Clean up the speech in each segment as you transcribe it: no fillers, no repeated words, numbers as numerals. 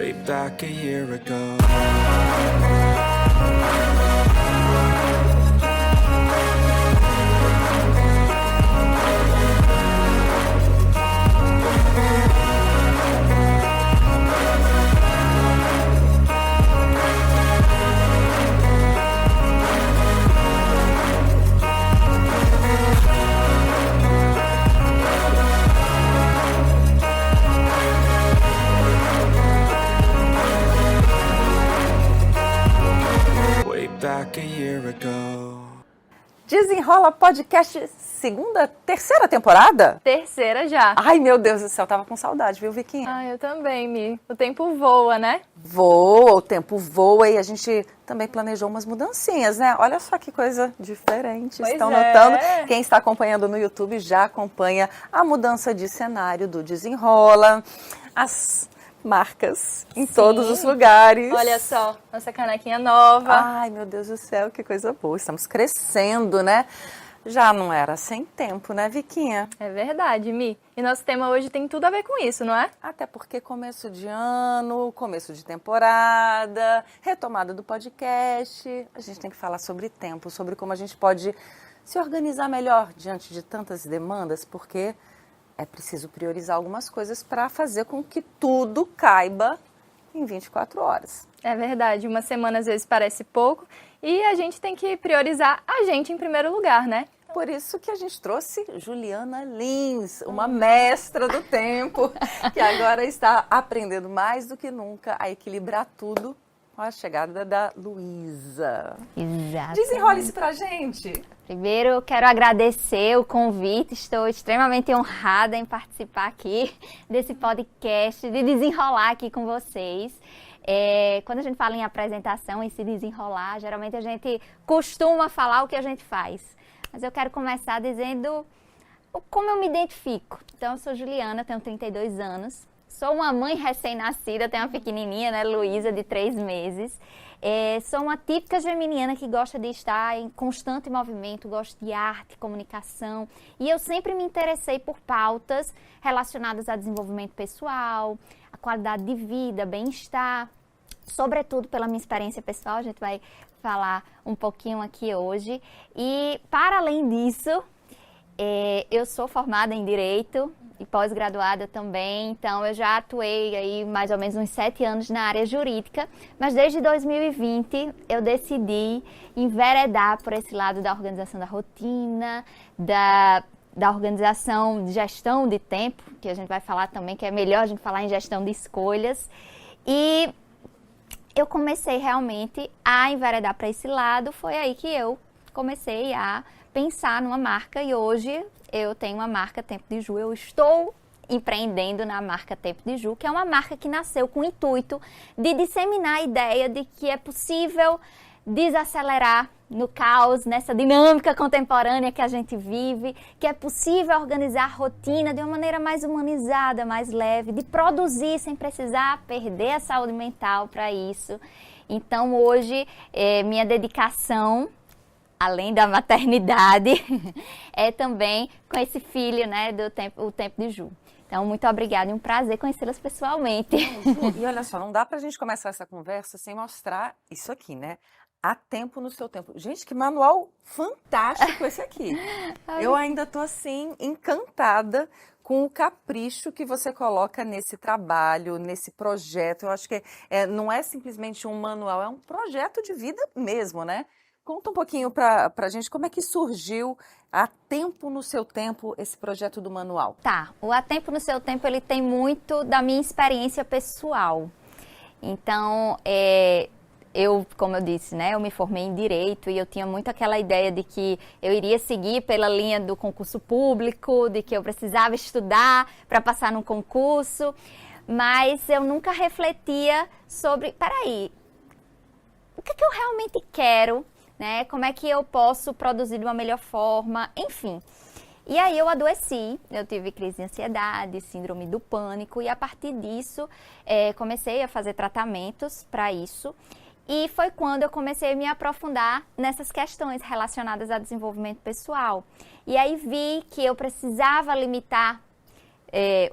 way back a year ago. Back a year ago. Desenrola Podcast terceira temporada? Terceira já. Ai, meu Deus do céu, tava com saudade, viu, Viquinha? Ah, eu também, Mi. O tempo voa, né? Voa, o tempo voa e a gente também planejou umas mudancinhas, né? Olha só que coisa diferente. Pois Estão é. notando? Quem está acompanhando no YouTube já acompanha a mudança de cenário do Desenrola, as marcas em todos os lugares. Olha só, nossa canequinha nova. Ai, meu Deus do céu, que coisa boa. Estamos crescendo, né? Já não era sem tempo, né, Viquinha? É verdade, Mi. E nosso tema hoje tem tudo a ver com isso, não é? Até porque começo de ano, começo de temporada, retomada do podcast. A gente tem que falar sobre tempo, sobre como a gente pode se organizar melhor diante de tantas demandas, porque é preciso priorizar algumas coisas para fazer com que tudo caiba em 24 horas. É verdade, uma semana às vezes parece pouco e a gente tem que priorizar a gente em primeiro lugar, né? Por isso que a gente trouxe Juliana Lins, uma mestra do tempo, que agora está aprendendo mais do que nunca a equilibrar tudo com a chegada da Luísa. Exato. Desenrola isso pra gente. Primeiro, eu quero agradecer o convite. Estou extremamente honrada em participar aqui desse podcast, de desenrolar aqui com vocês. Quando a gente fala em apresentação e se desenrolar, geralmente a gente costuma falar o que a gente faz. Mas eu quero começar dizendo como eu me identifico. Então, eu sou Juliana, tenho 32 anos. Sou uma mãe recém-nascida, tenho uma pequenininha, né, Luísa, de 3 meses. Sou uma típica geminiana que gosta de estar em constante movimento, gosto de arte, comunicação. E eu sempre me interessei por pautas relacionadas a desenvolvimento pessoal, a qualidade de vida, bem-estar. Sobretudo pela minha experiência pessoal, a gente vai falar um pouquinho aqui hoje. E, para além disso, eu sou formada em Direito e pós-graduada também, então eu já atuei aí mais ou menos uns 7 anos na área jurídica, mas desde 2020 eu decidi enveredar por esse lado da organização da rotina, da organização de gestão de tempo, que a gente vai falar também, que é melhor a gente falar em gestão de escolhas, e eu comecei realmente a enveredar para esse lado. Foi aí que eu comecei a pensar numa marca e hoje eu tenho uma marca Tempo de Ju. Eu estou empreendendo na marca Tempo de Ju, que é uma marca que nasceu com o intuito de disseminar a ideia de que é possível desacelerar no caos, nessa dinâmica contemporânea que a gente vive, que é possível organizar a rotina de uma maneira mais humanizada, mais leve, de produzir sem precisar perder a saúde mental para isso. Então, hoje, minha dedicação, além da maternidade, é também com esse filho, né, o Tempo de Ju. Então, muito obrigada e um prazer conhecê-las pessoalmente. E olha só, não dá pra gente começar essa conversa sem mostrar isso aqui, né? Há tempo no seu tempo. Gente, que manual fantástico esse aqui. Eu ainda tô assim, encantada com o capricho que você coloca nesse trabalho, nesse projeto. Eu acho que não é simplesmente um manual, é um projeto de vida mesmo, né? Conta um pouquinho pra gente como é que surgiu Há Tempo no Seu Tempo, esse projeto do manual. Tá, o Há Tempo no Seu Tempo, ele tem muito da minha experiência pessoal. Então, como eu disse, né, eu me formei em Direito e eu tinha muito aquela ideia de que eu iria seguir pela linha do concurso público, de que eu precisava estudar para passar num concurso, mas eu nunca refletia sobre, peraí, o que eu realmente quero, né? Como é que eu posso produzir de uma melhor forma, enfim. E aí eu adoeci, eu tive crise de ansiedade, síndrome do pânico e a partir disso comecei a fazer tratamentos para isso. E foi quando eu comecei a me aprofundar nessas questões relacionadas a desenvolvimento pessoal. E aí vi que eu precisava limitar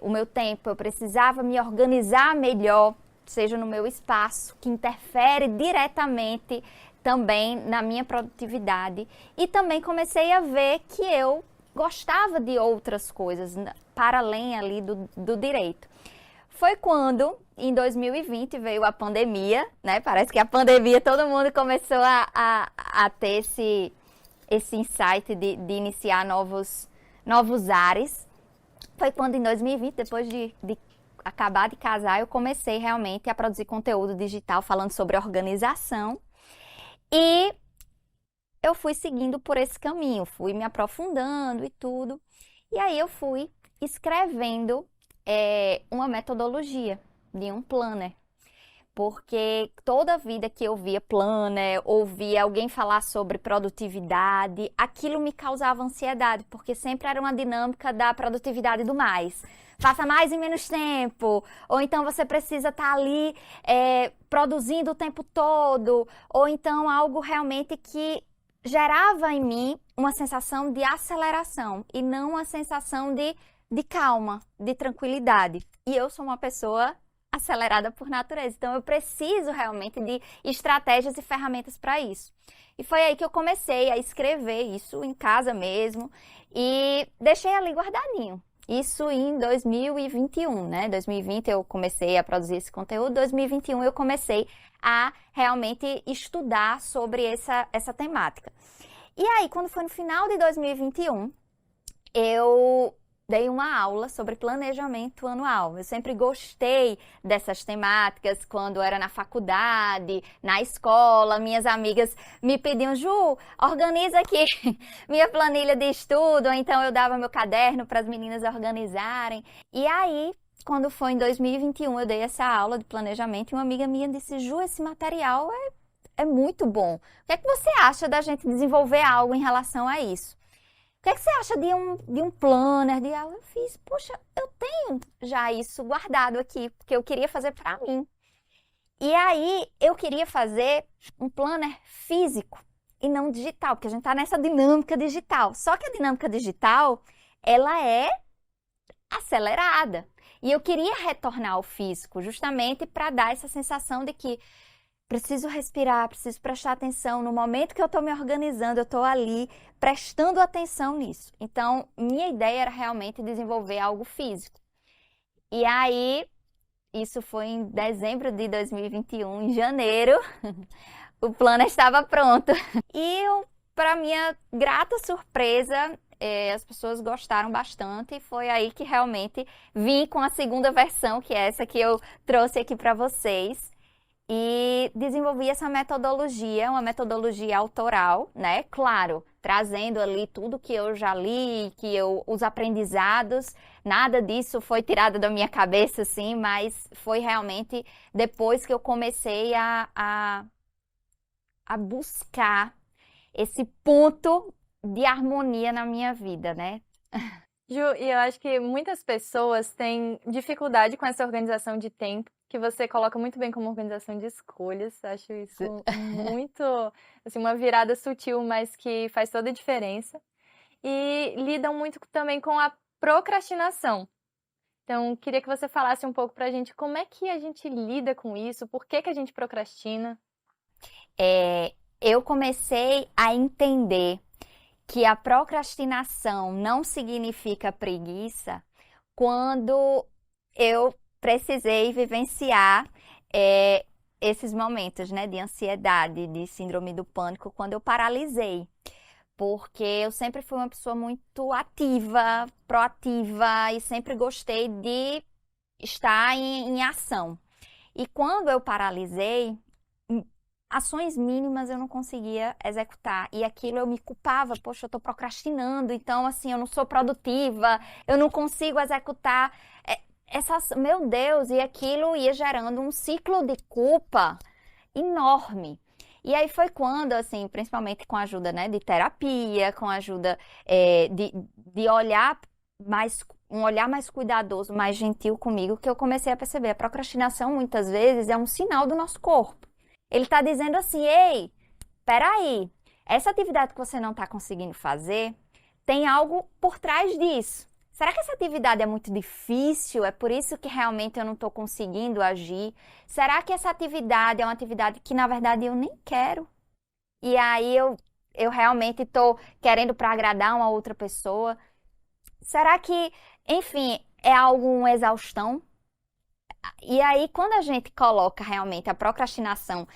o meu tempo, eu precisava me organizar melhor seja no meu espaço, que interfere diretamente também na minha produtividade. E também comecei a ver que eu gostava de outras coisas, para além ali do direito. Foi quando, em 2020, veio a pandemia, né? Parece que a pandemia, todo mundo começou a ter esse insight de iniciar novos ares. Foi quando, em 2020, depois de acabar de casar, eu comecei realmente a produzir conteúdo digital falando sobre organização. E eu fui seguindo por esse caminho, fui me aprofundando e tudo. E aí eu fui escrevendo uma metodologia de um planner. Porque toda vida que eu via planner, ouvia alguém falar sobre produtividade, aquilo me causava ansiedade, porque sempre era uma dinâmica da produtividade do mais. Faça mais em menos tempo, ou então você precisa estar ali produzindo o tempo todo, ou então algo realmente que gerava em mim uma sensação de aceleração e não uma sensação de calma, de tranquilidade. E eu sou uma pessoa acelerada por natureza, então eu preciso realmente de estratégias e ferramentas para isso. E foi aí que eu comecei a escrever isso em casa mesmo e deixei ali guardadinho. Isso em 2021, né? 2020 eu comecei a produzir esse conteúdo, 2021 eu comecei a realmente estudar sobre essa temática. E aí, quando foi no final de 2021, eu dei uma aula sobre planejamento anual. Eu sempre gostei dessas temáticas quando era na faculdade, na escola. Minhas amigas me pediam, Ju, organiza aqui minha planilha de estudo. Ou então eu dava meu caderno para as meninas organizarem. E aí, quando foi em 2021, eu dei essa aula de planejamento e uma amiga minha disse, Ju, esse material é muito bom. O que é que você acha da gente desenvolver algo em relação a isso? O que é que você acha de um planner? Eu fiz, poxa, eu tenho já isso guardado aqui, porque eu queria fazer para mim. E aí, eu queria fazer um planner físico e não digital, porque a gente está nessa dinâmica digital. Só que a dinâmica digital, ela é acelerada. E eu queria retornar ao físico, justamente para dar essa sensação de que preciso respirar, preciso prestar atenção. No momento que eu estou me organizando, eu estou ali prestando atenção nisso. Então, minha ideia era realmente desenvolver algo físico. E aí, isso foi em dezembro de 2021, em janeiro, o plano estava pronto. E, para minha grata surpresa, as pessoas gostaram bastante e foi aí que realmente vim com a segunda versão, que é essa que eu trouxe aqui para vocês. E desenvolvi essa metodologia, uma metodologia autoral, né? Claro, trazendo ali tudo que eu já li, os aprendizados, nada disso foi tirado da minha cabeça, assim, mas foi realmente depois que eu comecei a buscar esse ponto de harmonia na minha vida, né? Ju, e eu acho que muitas pessoas têm dificuldade com essa organização de tempo, que você coloca muito bem como organização de escolhas. Acho isso muito, assim, uma virada sutil, mas que faz toda a diferença. E lidam muito também com a procrastinação. Então, queria que você falasse um pouco pra gente como é que a gente lida com isso, por que a gente procrastina? Eu comecei a entender que a procrastinação não significa preguiça quando eu precisei vivenciar esses momentos, né, de ansiedade, de síndrome do pânico, quando eu paralisei. Porque eu sempre fui uma pessoa muito ativa, proativa e sempre gostei de estar em ação. E quando eu paralisei, ações mínimas eu não conseguia executar. E aquilo eu me culpava, poxa, eu estou procrastinando, então assim, eu não sou produtiva, eu não consigo executar meu Deus, e aquilo ia gerando um ciclo de culpa enorme. E aí foi quando, assim, principalmente com a ajuda, né, de terapia, com a ajuda de olhar um olhar mais cuidadoso, mais gentil comigo, que eu comecei a perceber. A procrastinação, muitas vezes, é um sinal do nosso corpo. Ele está dizendo assim, ei, peraí, essa atividade que você não está conseguindo fazer, tem algo por trás disso. Será que essa atividade é muito difícil? É por isso que realmente eu não estou conseguindo agir? Será que essa atividade é uma atividade que, na verdade, eu nem quero? E aí eu realmente estou querendo para agradar uma outra pessoa? Será que, enfim, é alguma exaustão? E aí, quando a gente coloca realmente a procrastinação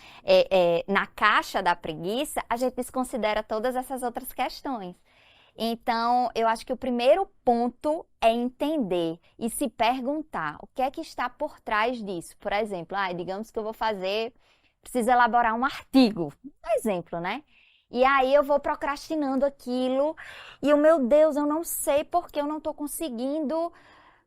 na caixa da preguiça, a gente desconsidera todas essas outras questões. Então, eu acho que o primeiro ponto é entender e se perguntar o que é que está por trás disso. Por exemplo, digamos que eu vou preciso elaborar um artigo, um exemplo, né? E aí eu vou procrastinando aquilo e meu Deus, eu não sei porque eu não estou conseguindo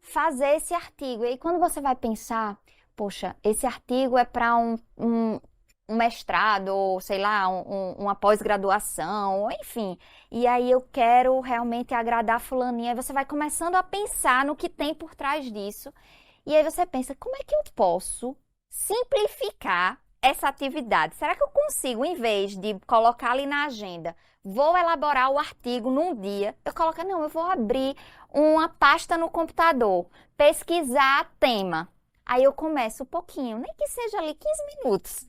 fazer esse artigo. E aí quando você vai pensar, poxa, esse artigo é para um mestrado, ou sei lá, uma pós-graduação, enfim. E aí eu quero realmente agradar fulaninha. Aí você vai começando a pensar no que tem por trás disso. E aí você pensa, como é que eu posso simplificar essa atividade? Será que eu consigo, em vez de colocar ali na agenda, vou elaborar o artigo num dia, eu coloco, não, eu vou abrir uma pasta no computador, pesquisar tema. Aí eu começo um pouquinho, nem que seja ali 15 minutos.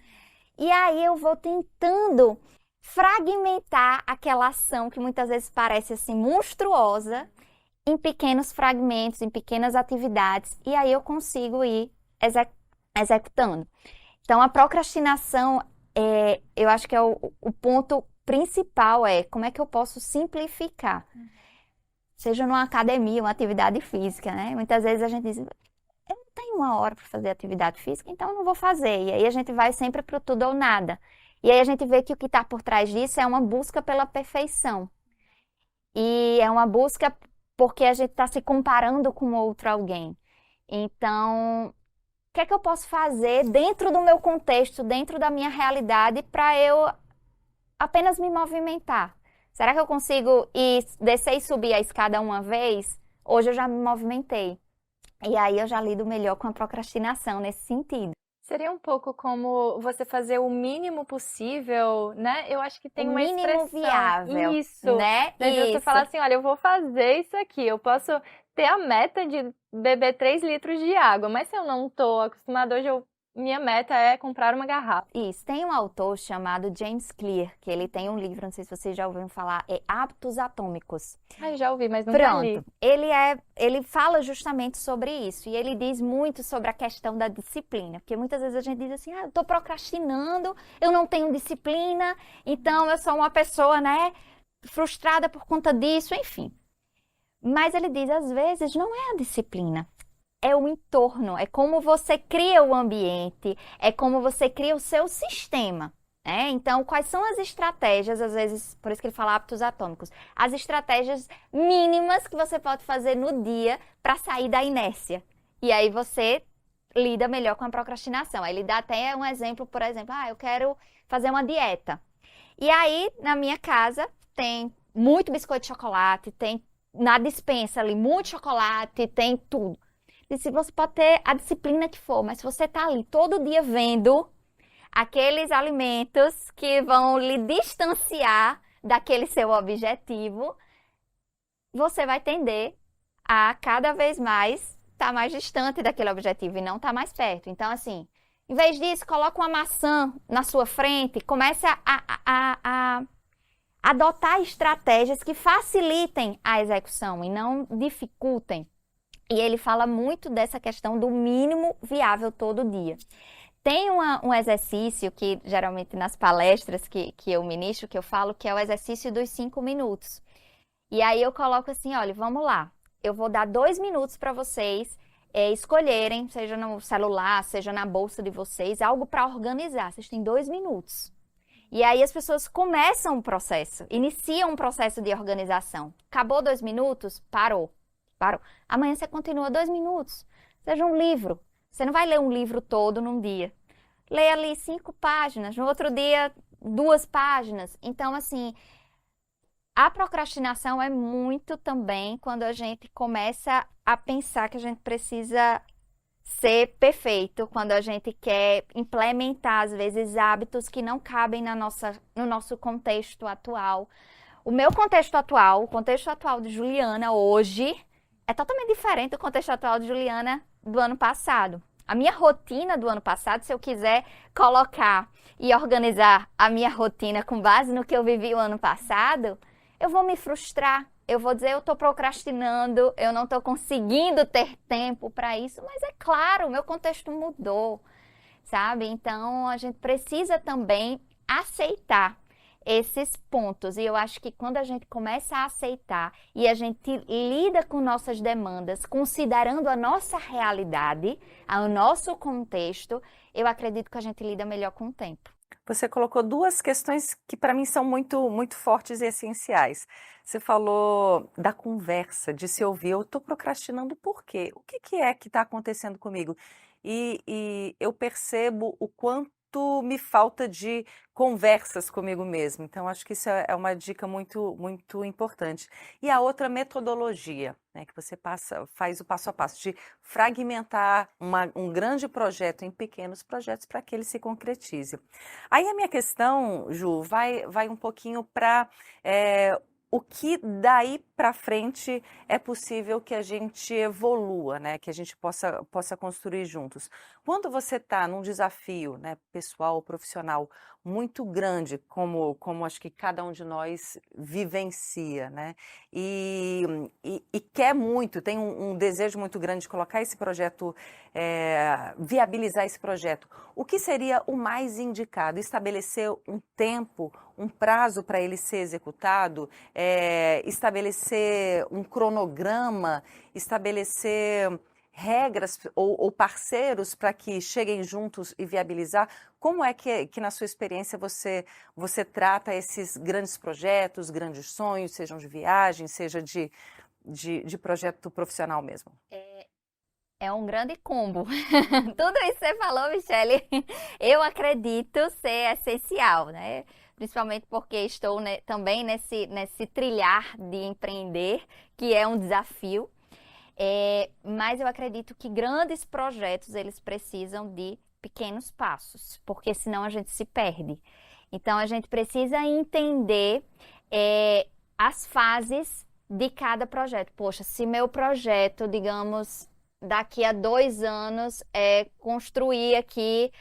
E aí eu vou tentando fragmentar aquela ação que muitas vezes parece assim monstruosa em pequenos fragmentos, em pequenas atividades, e aí eu consigo ir executando. Então, a procrastinação, eu acho que é o ponto principal como é que eu posso simplificar. Seja numa academia, uma atividade física, né? Muitas vezes a gente diz, eu não tenho uma hora para fazer atividade física, então eu não vou fazer. E aí a gente vai sempre para o tudo ou nada. E aí a gente vê que o que está por trás disso é uma busca pela perfeição. E é uma busca porque a gente está se comparando com outro alguém. Então, o que é que eu posso fazer dentro do meu contexto, dentro da minha realidade, para eu apenas me movimentar? Será que eu consigo descer e subir a escada uma vez? Hoje eu já me movimentei. E aí eu já lido melhor com a procrastinação nesse sentido. Seria um pouco como você fazer o mínimo possível, né? Eu acho que tem uma mínimo expressão. viável, Isso. né? De você Isso. falar assim, olha, eu vou fazer isso aqui. Eu posso ter a meta de beber 3 litros de água, mas se eu não estou acostumada, minha meta é comprar uma garrafa. Isso. Tem um autor chamado James Clear, que ele tem um livro, não sei se vocês já ouviram falar, Hábitos Atômicos. Já ouvi, mas nunca li. Pronto. Ele fala justamente sobre isso, e ele diz muito sobre a questão da disciplina, porque muitas vezes a gente diz assim, eu estou procrastinando, eu não tenho disciplina, então eu sou uma pessoa, né, frustrada por conta disso, enfim. Mas ele diz, às vezes, não é a disciplina. É o entorno, é como você cria o ambiente, é como você cria o seu sistema. Então, quais são as estratégias, às vezes, por isso que ele fala hábitos atômicos, as estratégias mínimas que você pode fazer no dia para sair da inércia. E aí você lida melhor com a procrastinação. Aí ele dá até um exemplo, por exemplo, eu quero fazer uma dieta. E aí, na minha casa, tem muito biscoito de chocolate, tem na despensa ali muito chocolate, tem tudo. E se você pode ter a disciplina que for, mas se você está ali todo dia vendo aqueles alimentos que vão lhe distanciar daquele seu objetivo, você vai tender a cada vez mais estar mais distante daquele objetivo e não estar mais perto. Então, assim, em vez disso, coloca uma maçã na sua frente, comece a adotar estratégias que facilitem a execução e não dificultem. E ele fala muito dessa questão do mínimo viável todo dia. Tem um exercício que, geralmente, nas palestras que eu ministro, que eu falo, que é o exercício dos 5 minutos. E aí eu coloco assim, olha, vamos lá. Eu vou dar 2 minutos para vocês escolherem, seja no celular, seja na bolsa de vocês, algo para organizar. Vocês têm 2 minutos. E aí as pessoas começam o processo, iniciam um processo de organização. Acabou 2 minutos? Parou. Amanhã você continua 2 minutos. Seja um livro. Você não vai ler um livro todo num dia. Leia ali 5 páginas, no outro dia 2 páginas. Então, assim, a procrastinação é muito também quando a gente começa a pensar que a gente precisa ser perfeito, quando a gente quer implementar, às vezes, hábitos que não cabem no nosso contexto atual. O meu contexto atual, o contexto atual de Juliana hoje, é totalmente diferente do contexto atual de Juliana do ano passado. A minha rotina do ano passado, se eu quiser colocar e organizar a minha rotina com base no que eu vivi o ano passado, eu vou me frustrar. Eu vou dizer, eu estou procrastinando, eu não estou conseguindo ter tempo para isso. Mas é claro, o meu contexto mudou, sabe? Então, a gente precisa também aceitar esses pontos. E eu acho que quando a gente começa a aceitar e a gente lida com nossas demandas, considerando a nossa realidade, o nosso contexto, eu acredito que a gente lida melhor com o tempo. Você colocou duas questões que para mim são muito, muito fortes e essenciais. Você falou da conversa, de se ouvir. Eu estou procrastinando por quê? O que é que está acontecendo comigo? E eu percebo o quanto me falta de conversas comigo mesmo. Então, acho que isso é uma dica muito, muito importante. E a outra metodologia, né, que você faz o passo a passo, de fragmentar um grande projeto em pequenos projetos para que ele se concretize. Aí a minha questão, Ju, vai um pouquinho para o que daí para frente é possível que a gente evolua, né? Que a gente possa construir juntos. Quando você está num desafio, né, pessoal ou profissional muito grande, como acho que cada um de nós vivencia, né? E quer muito, tem um desejo muito grande de colocar esse projeto, viabilizar esse projeto. O que seria o mais indicado? Estabelecer um tempo, um prazo para ele ser executado, estabelecer um cronograma, estabelecer regras ou parceiros para que cheguem juntos e viabilizar? Como é que na sua experiência você trata esses grandes projetos, grandes sonhos, sejam de viagem, seja de projeto profissional mesmo? É um grande combo. Tudo isso que você falou, Michele, eu acredito ser essencial, né? Principalmente porque estou também nesse trilhar de empreender, que é um desafio. Mas eu acredito que grandes projetos, eles precisam de pequenos passos, porque senão a gente se perde. Então, a gente precisa entender as fases de cada projeto. Poxa, se meu projeto, digamos, daqui a 2 anos é construir aqui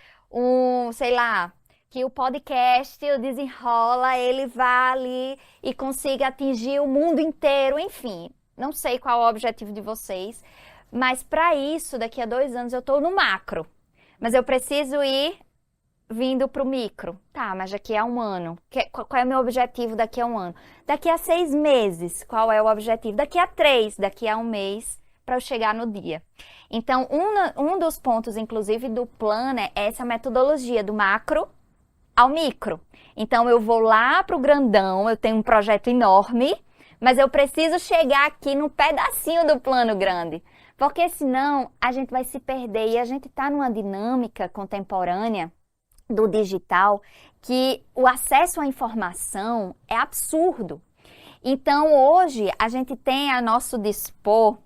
sei lá, que o podcast, o Desenrola, ele vá ali e consiga atingir o mundo inteiro, enfim. Não sei qual é o objetivo de vocês, mas para isso, daqui a 2 anos eu estou no macro. Mas eu preciso ir vindo para o micro. Tá, mas daqui a 1 ano, qual é o meu objetivo daqui a 1 ano? Daqui a 6 meses, qual é o objetivo? Daqui a 3, daqui a 1 mês, para eu chegar no dia. Então, um dos pontos, inclusive, do Planner é essa metodologia do macro ao micro. Então, eu vou lá para o grandão, eu tenho um projeto enorme, mas eu preciso chegar aqui num pedacinho do plano grande, porque senão a gente vai se perder. E a gente está numa dinâmica contemporânea do digital que o acesso à informação é absurdo. Então, hoje, a gente tem a nosso dispor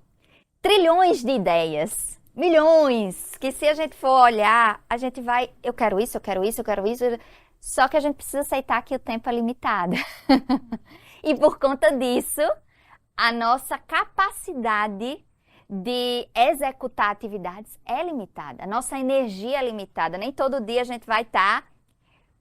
trilhões de ideias, milhões, que se a gente for olhar, a gente vai, eu quero isso, eu quero isso, eu quero isso, só que a gente precisa aceitar que o tempo é limitado. E por conta disso, a nossa capacidade de executar atividades é limitada. A nossa energia é limitada. Nem todo dia a gente vai estar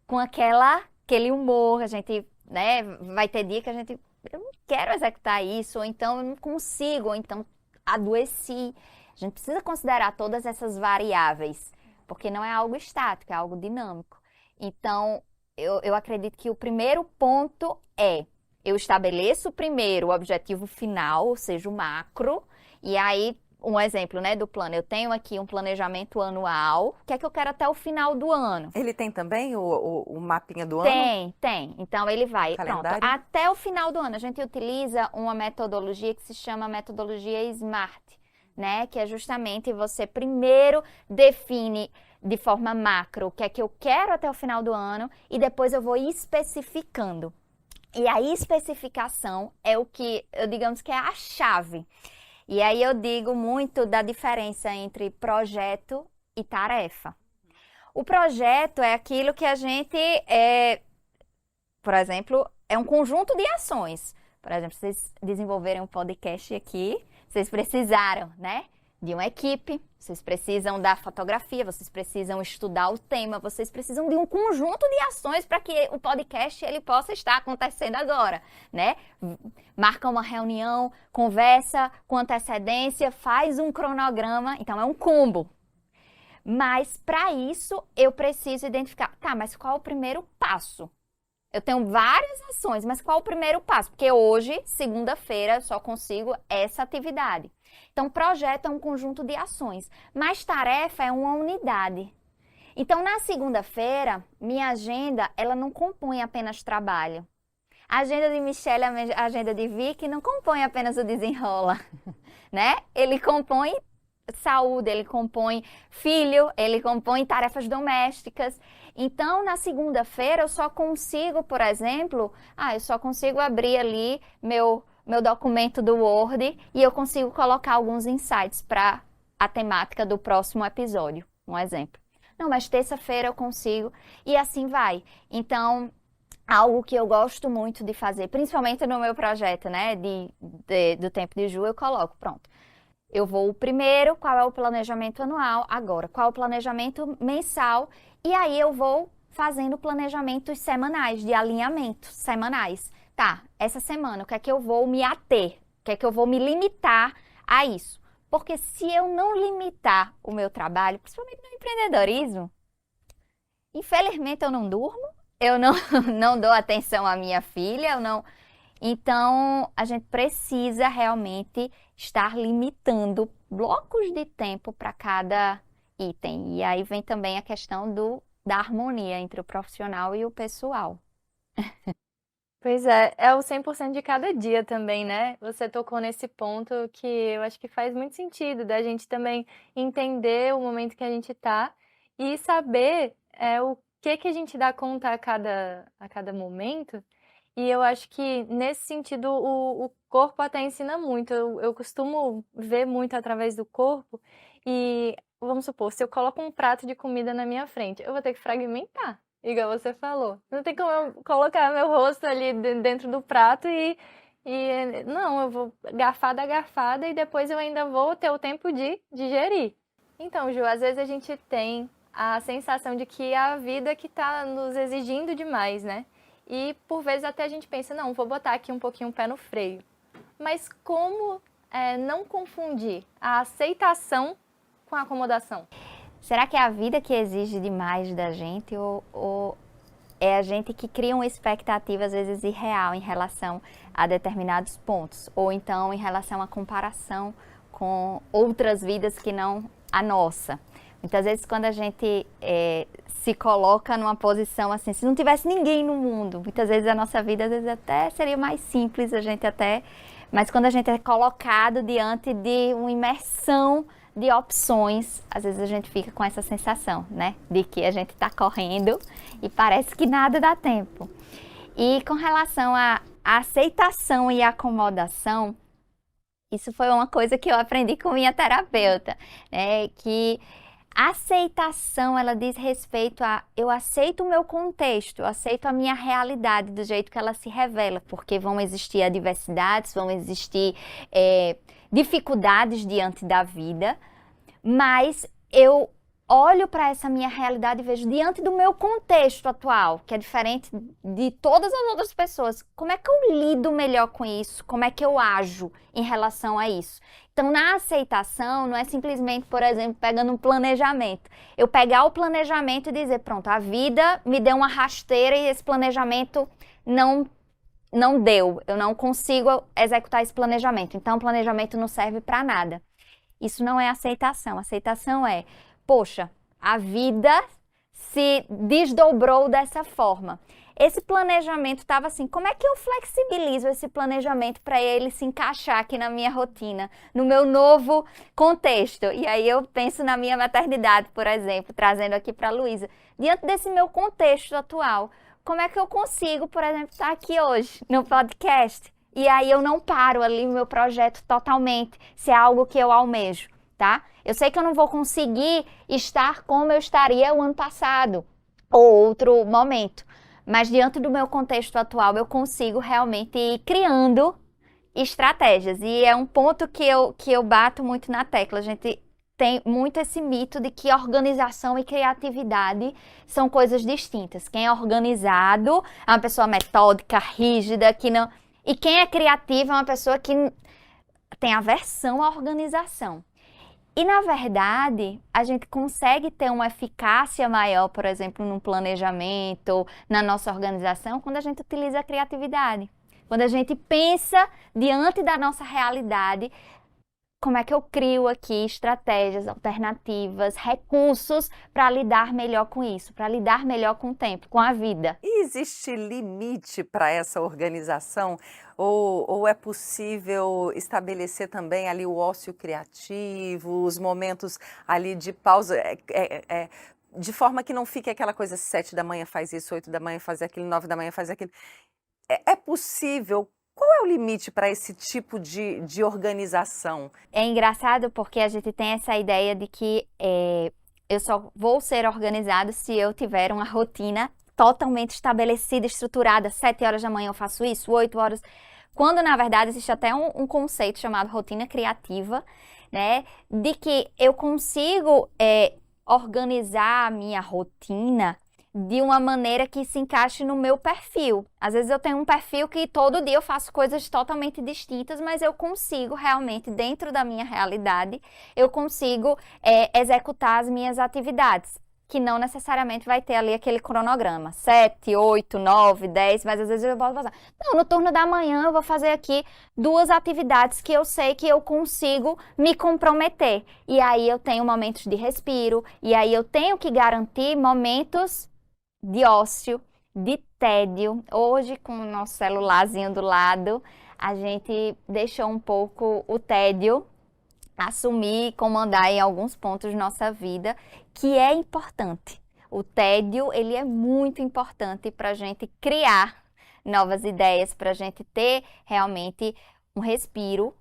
com aquele humor. A gente, né, vai ter dia que eu não quero executar isso, ou então eu não consigo, ou então adoeci. A gente precisa considerar todas essas variáveis, porque não é algo estático, é algo dinâmico. Então, eu acredito que o primeiro ponto eu estabeleço primeiro o objetivo final, ou seja, o macro, e aí, um exemplo, né, do plano. Eu tenho aqui um planejamento anual, o que é que eu quero até o final do ano. Ele tem também o mapinha do ano? Tem. Então, ele vai, Calendário? pronto, até o final do ano. A gente utiliza uma metodologia que se chama metodologia SMART, né, que é justamente você primeiro define de forma macro o que é que eu quero até o final do ano e depois eu vou especificando. E a especificação é o que, digamos que é a chave. E aí eu digo muito da diferença entre projeto e tarefa. O projeto é aquilo que a gente, por exemplo, é um conjunto de ações. Por exemplo, vocês desenvolverem um podcast aqui, vocês precisaram, né, de uma equipe, vocês precisam da fotografia, vocês precisam estudar o tema, vocês precisam de um conjunto de ações para que o podcast ele possa estar acontecendo agora, né? Marca uma reunião, conversa com antecedência, faz um cronograma, então é um combo. Mas para isso eu preciso identificar, tá, mas qual é o primeiro passo? Eu tenho várias ações, mas qual é o primeiro passo? Porque hoje, segunda-feira, eu só consigo essa atividade. Então, projeto é um conjunto de ações, mas tarefa é uma unidade. Então, na segunda-feira, minha agenda, ela não compõe apenas trabalho. A agenda de Michelle, a agenda de Vicky, não compõe apenas o desenrola, né? Ele compõe saúde, ele compõe filho, ele compõe tarefas domésticas. Então, na segunda-feira, eu só consigo, por exemplo, eu só consigo abrir ali meu documento do Word e eu consigo colocar alguns insights para a temática do próximo episódio, um exemplo. Não, mas terça-feira eu consigo e assim vai. Então, algo que eu gosto muito de fazer, principalmente no meu projeto, né, do Tempo de Ju, eu coloco, pronto. Eu vou primeiro, qual é o planejamento anual, agora, qual é o planejamento mensal, e aí eu vou fazendo planejamentos semanais, de alinhamentos semanais. Tá, essa semana, o que é que eu vou me ater? O que é que eu vou me limitar a isso? Porque se eu não limitar o meu trabalho, principalmente no empreendedorismo, infelizmente eu não durmo, eu não dou atenção à minha filha, eu não... Então, a gente precisa realmente estar limitando blocos de tempo para cada item. E aí vem também a questão da harmonia entre o profissional e o pessoal. Pois é o 100% de cada dia também, né? Você tocou nesse ponto que eu acho que faz muito sentido, da gente também entender o momento que a gente tá e saber o que a gente dá conta a cada momento. E eu acho que, nesse sentido, o corpo até ensina muito. Eu costumo ver muito através do corpo e, vamos supor, se eu coloco um prato de comida na minha frente, eu vou ter que fragmentar, igual você falou. Não tem como eu colocar meu rosto ali dentro do prato não, eu vou garfada a garfada e depois eu ainda vou ter o tempo de digerir. Então, Ju, às vezes a gente tem a sensação de que é a vida que está nos exigindo demais, né? E por vezes até a gente pensa, não, vou botar aqui um pouquinho o pé no freio. Mas como não confundir a aceitação com a acomodação? Será que é a vida que exige demais da gente ou é a gente que cria uma expectativa às vezes irreal em relação a determinados pontos? Ou então em relação à comparação com outras vidas que não a nossa? Muitas vezes quando a gente se coloca numa posição assim, se não tivesse ninguém no mundo, muitas vezes a nossa vida às vezes até seria mais simples, mas quando a gente é colocado diante de uma imersão de opções, às vezes a gente fica com essa sensação, né, de que a gente está correndo e parece que nada dá tempo. E com relação à aceitação e acomodação, isso foi uma coisa que eu aprendi com minha terapeuta, né, que a aceitação, ela diz respeito a eu aceito o meu contexto, eu aceito a minha realidade do jeito que ela se revela, porque vão existir adversidades, vão existir dificuldades diante da vida, mas eu olho para essa minha realidade e vejo diante do meu contexto atual, que é diferente de todas as outras pessoas, como é que eu lido melhor com isso? Como é que eu ajo em relação a isso? Então, na aceitação, não é simplesmente, por exemplo, pegando um planejamento. Eu pegar o planejamento e dizer, pronto, a vida me deu uma rasteira e esse planejamento não deu. Eu não consigo executar esse planejamento. Então, o planejamento não serve para nada. Isso não é aceitação. Aceitação é, poxa, a vida se desdobrou dessa forma. Esse planejamento estava assim, como é que eu flexibilizo esse planejamento para ele se encaixar aqui na minha rotina, no meu novo contexto? E aí eu penso na minha maternidade, por exemplo, trazendo aqui para a Luísa. Diante desse meu contexto atual, como é que eu consigo, por exemplo, estar aqui hoje no podcast? E aí eu não paro ali o meu projeto totalmente, se é algo que eu almejo, tá? Eu sei que eu não vou conseguir estar como eu estaria o ano passado, ou outro momento. Mas diante do meu contexto atual, eu consigo realmente ir criando estratégias. E é um ponto que eu bato muito na tecla. A gente tem muito esse mito de que organização e criatividade são coisas distintas. Quem é organizado é uma pessoa metódica, rígida, que não... E quem é criativo é uma pessoa que tem aversão à organização. E, na verdade, a gente consegue ter uma eficácia maior, por exemplo, no planejamento, na nossa organização, quando a gente utiliza a criatividade. Quando a gente pensa diante da nossa realidade, como é que eu crio aqui estratégias, alternativas, recursos para lidar melhor com isso, para lidar melhor com o tempo, com a vida. E existe limite para essa organização? Ou é possível estabelecer também ali o ócio criativo, os momentos ali de pausa, de forma que não fique aquela coisa 7 da manhã faz isso, 8 da manhã faz aquilo, 9 da manhã faz aquilo. É possível? Qual é o limite para esse tipo de organização? É engraçado porque a gente tem essa ideia de que eu só vou ser organizado se eu tiver uma rotina totalmente estabelecida, estruturada. 7 horas da manhã eu faço isso, 8 horas... Quando, na verdade, existe até um conceito chamado rotina criativa, né? De que eu consigo organizar a minha rotina de uma maneira que se encaixe no meu perfil. Às vezes eu tenho um perfil que todo dia eu faço coisas totalmente distintas, mas eu consigo realmente, dentro da minha realidade, eu consigo executar as minhas atividades, que não necessariamente vai ter ali aquele cronograma, 7, 8, 9, 10, mas às vezes eu posso passar. Não, no turno da manhã eu vou fazer aqui 2 atividades que eu sei que eu consigo me comprometer. E aí eu tenho momentos de respiro, e aí eu tenho que garantir momentos de ócio, de tédio. Hoje, com o nosso celularzinho do lado, a gente deixou um pouco o tédio assumir e comandar em alguns pontos de nossa vida, que é importante. O tédio, ele é muito importante para a gente criar novas ideias, para a gente ter realmente um respiro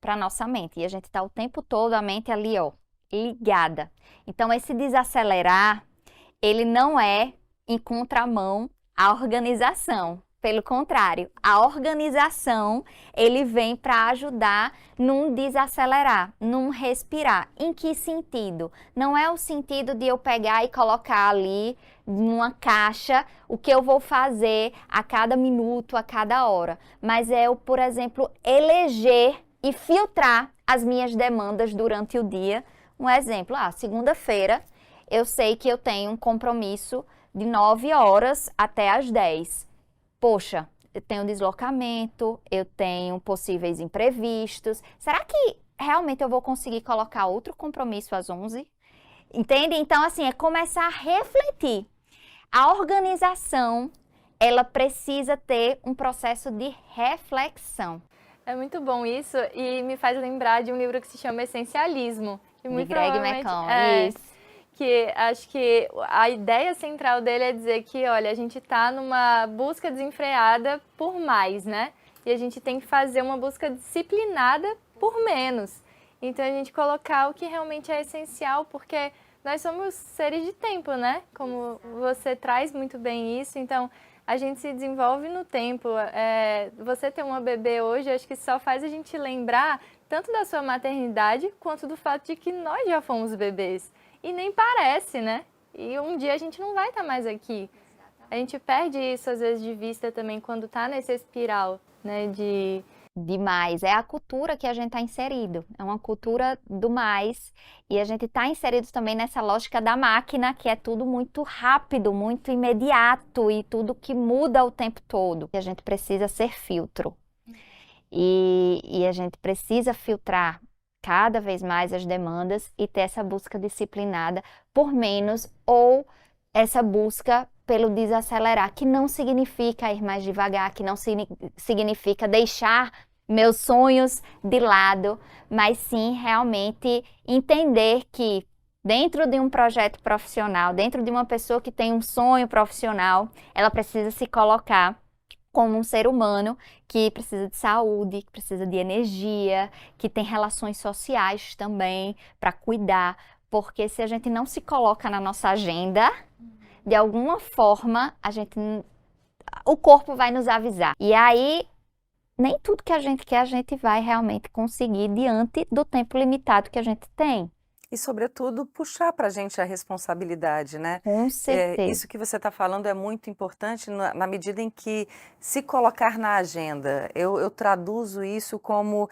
para nossa mente. E a gente está o tempo todo, a mente ali, ó, ligada. Então, esse desacelerar, ele não é em contramão à organização. Pelo contrário, a organização, ele vem para ajudar num desacelerar, num respirar. Em que sentido? Não é o sentido de eu pegar e colocar ali numa caixa o que eu vou fazer a cada minuto, a cada hora. Mas é eu, por exemplo, eleger e filtrar as minhas demandas durante o dia. Um exemplo, segunda-feira, eu sei que eu tenho um compromisso de 9 horas até as 10. Poxa, eu tenho deslocamento, eu tenho possíveis imprevistos. Será que realmente eu vou conseguir colocar outro compromisso às 11? Entende? Então, assim, é começar a refletir. A organização, ela precisa ter um processo de reflexão. É muito bom isso e me faz lembrar de um livro que se chama Essencialismo. Que de Greg McKeown, isso. Que acho que a ideia central dele é dizer que, olha, a gente está numa busca desenfreada por mais, né? E a gente tem que fazer uma busca disciplinada por menos. Então, a gente colocar o que realmente é essencial, porque nós somos seres de tempo, né? Como você traz muito bem isso. Então, a gente se desenvolve no tempo. Você ter uma bebê hoje, acho que só faz a gente lembrar tanto da sua maternidade, quanto do fato de que nós já fomos bebês. E nem parece, né? E um dia a gente não vai estar mais aqui. A gente perde isso, às vezes, de vista também, quando tá nessa espiral, né? Demais. É a cultura que a gente está inserido. É uma cultura do mais. E a gente está inserido também nessa lógica da máquina, que é tudo muito rápido, muito imediato e tudo que muda o tempo todo. E a gente precisa ser filtro. E a gente precisa filtrar cada vez mais as demandas e ter essa busca disciplinada por menos ou essa busca pelo desacelerar, que não significa ir mais devagar, que não significa deixar meus sonhos de lado, mas sim realmente entender que dentro de um projeto profissional, dentro de uma pessoa que tem um sonho profissional, ela precisa se colocar como um ser humano que precisa de saúde, que precisa de energia, que tem relações sociais também para cuidar, porque se a gente não se coloca na nossa agenda, de alguma forma o corpo vai nos avisar. E aí nem tudo que a gente quer a gente vai realmente conseguir diante do tempo limitado que a gente tem. E, sobretudo, puxar para a gente a responsabilidade, né? Com certeza. Isso que você está falando é muito importante na medida em que se colocar na agenda. Eu traduzo isso como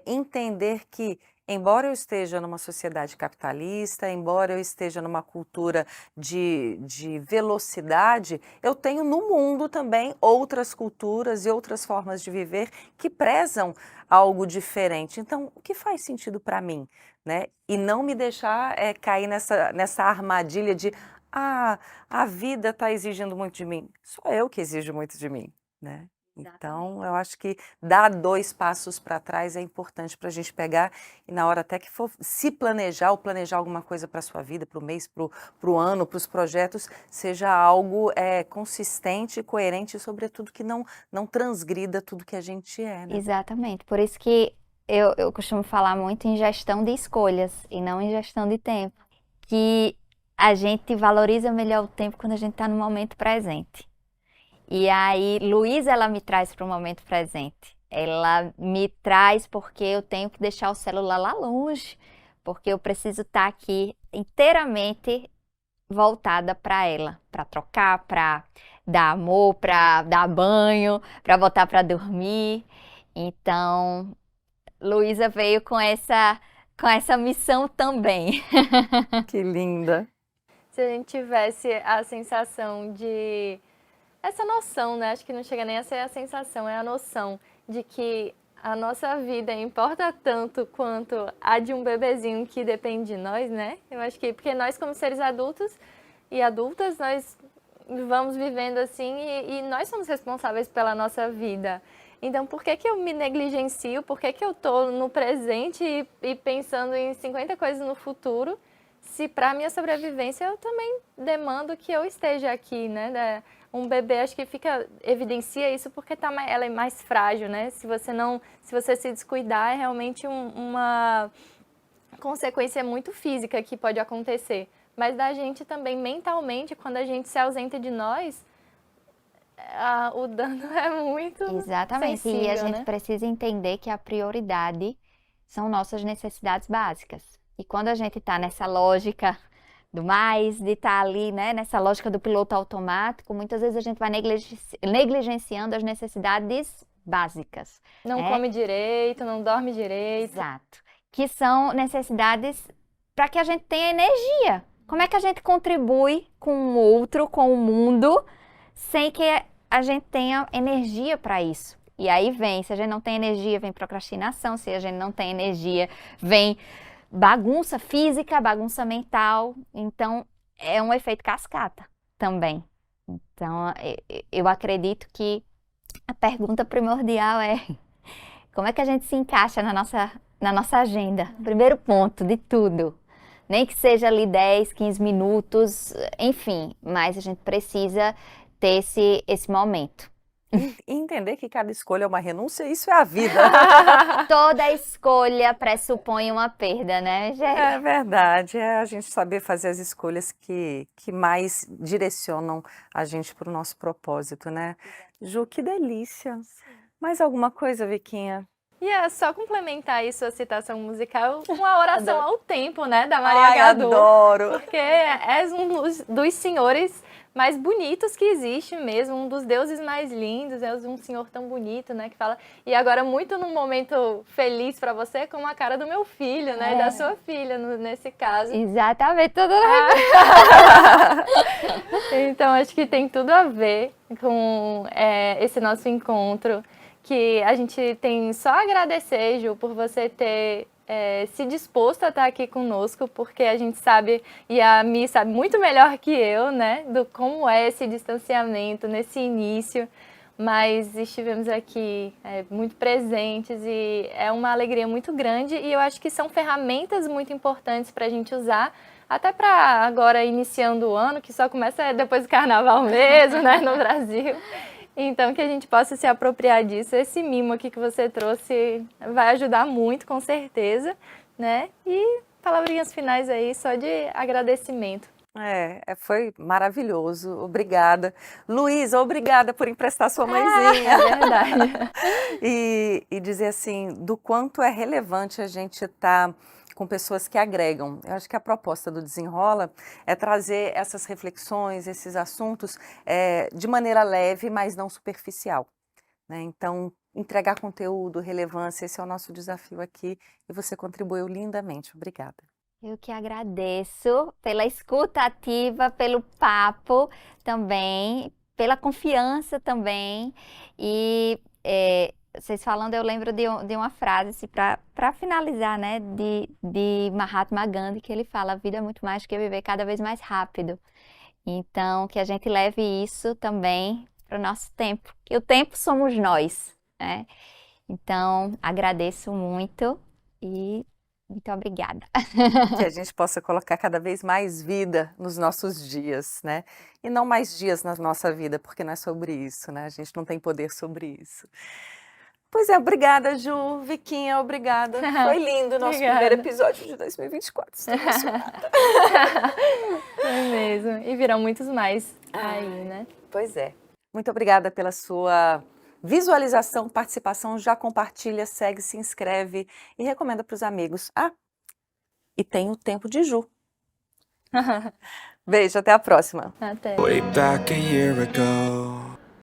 entender que, embora eu esteja numa sociedade capitalista, embora eu esteja numa cultura de velocidade, eu tenho no mundo também outras culturas e outras formas de viver que prezam algo diferente. Então, o que faz sentido para mim? Né? E não me deixar cair nessa armadilha de a vida está exigindo muito de mim. Sou eu que exijo muito de mim, né? Então, eu acho que dar 2 passos para trás é importante para a gente pegar e na hora até que for se planejar ou planejar alguma coisa para a sua vida, para o mês, para o ano, para os projetos, seja algo consistente, coerente e, sobretudo, que não transgrida tudo que a gente é, né? Exatamente. Por isso que eu costumo falar muito em gestão de escolhas e não em gestão de tempo. Que a gente valoriza melhor o tempo quando a gente está no momento presente. E aí, Luísa, ela me traz para o momento presente. Ela me traz porque eu tenho que deixar o celular lá longe, porque eu preciso estar aqui inteiramente voltada para ela, para trocar, para dar amor, para dar banho, para botar para dormir. Então, Luísa veio com essa missão também. Que linda! Se a gente tivesse a sensação de... Essa noção, né? Acho que não chega nem a ser a sensação, é a noção de que a nossa vida importa tanto quanto a de um bebezinho que depende de nós, né? Eu acho que, porque nós como seres adultos e adultas, nós vamos vivendo assim e nós somos responsáveis pela nossa vida. Então, por que que eu me negligencio? Por que que eu tô no presente e pensando em 50 coisas no futuro, se para minha sobrevivência eu também demando que eu esteja aqui, né? Um bebê, acho que evidencia isso porque ela é mais frágil, né? Se você se descuidar, é realmente uma consequência muito física que pode acontecer. Mas da gente também, mentalmente, quando a gente se ausenta de nós, o dano é muito Exatamente. sensível, E a gente né? precisa entender que a prioridade são nossas necessidades básicas. E quando a gente está nessa lógica do mais, de estar ali, né, nessa lógica do piloto automático, muitas vezes a gente vai negligenciando as necessidades básicas. Não né? come direito, não dorme direito. Exato. Que são necessidades para que a gente tenha energia. Como é que a gente contribui com o outro, com o mundo, sem que a gente tenha energia para isso? E aí se a gente não tem energia, vem procrastinação, se a gente não tem energia, vem bagunça física, bagunça mental. Então, é um efeito cascata também. Então, eu acredito que a pergunta primordial é como é que a gente se encaixa na nossa agenda? Primeiro ponto de tudo. Nem que seja ali 10, 15 minutos, enfim, mas a gente precisa ter esse momento. E entender que cada escolha é uma renúncia, isso é a vida. Toda escolha pressupõe uma perda, né, Gê? É verdade, é a gente saber fazer as escolhas que mais direcionam a gente para o nosso propósito, né? Ju, que delícia! Mais alguma coisa, Viquinha? E é só complementar aí sua citação musical, uma oração ao tempo, né, da Maria Ai, Gadu. adoro! Porque és um dos senhores mais bonitos que existe mesmo, um dos deuses mais lindos, é um senhor tão bonito, né, que fala... E agora muito num momento feliz para você, como a cara do meu filho, né, da sua filha, nesse caso. Exatamente, tudo Então, acho que tem tudo a ver com esse nosso encontro, que a gente tem só a agradecer, Ju, por você ter se disposto a estar aqui conosco, porque a gente sabe, e a Mi sabe muito melhor que eu, né, do como é esse distanciamento nesse início, mas estivemos aqui muito presentes e é uma alegria muito grande e eu acho que são ferramentas muito importantes para a gente usar, até para agora iniciando o ano, que só começa depois do carnaval mesmo, né, no Brasil. Então, que a gente possa se apropriar disso. Esse mimo aqui que você trouxe vai ajudar muito, com certeza, né? E palavrinhas finais aí, só de agradecimento Foi maravilhoso. Obrigada. Luísa, obrigada por emprestar sua É mãezinha. verdade. E dizer assim, do quanto é relevante a gente estar com pessoas que agregam. Eu acho que a proposta do Desenrola é trazer essas reflexões, esses assuntos de maneira leve, mas não superficial, né? Então, entregar conteúdo, relevância, esse é o nosso desafio aqui e você contribuiu lindamente. Obrigada. Eu que agradeço pela escuta ativa, pelo papo também, pela confiança também. E vocês falando, eu lembro de uma frase assim, para finalizar, né, de Mahatma Gandhi, que ele fala: a vida é muito mais do que viver cada vez mais rápido. Então, que a gente leve isso também para o nosso tempo, que o tempo somos nós, né? Então, agradeço muito e muito obrigada. Que a gente possa colocar cada vez mais vida nos nossos dias, né? E não mais dias na nossa vida, porque não é sobre isso, né? A gente não tem poder sobre isso. Pois é, obrigada, Ju. Viquinha, obrigada. Foi lindo o nosso Obrigada. primeiro episódio de 2024. Estou emocionada. Foi mesmo. E virão muitos mais aí, né? Pois é. Muito obrigada pela sua visualização, participação. Já compartilha, segue, se inscreve e recomenda para os amigos. E tem o tempo de Ju. Beijo, até a próxima. Até. Way back a year ago.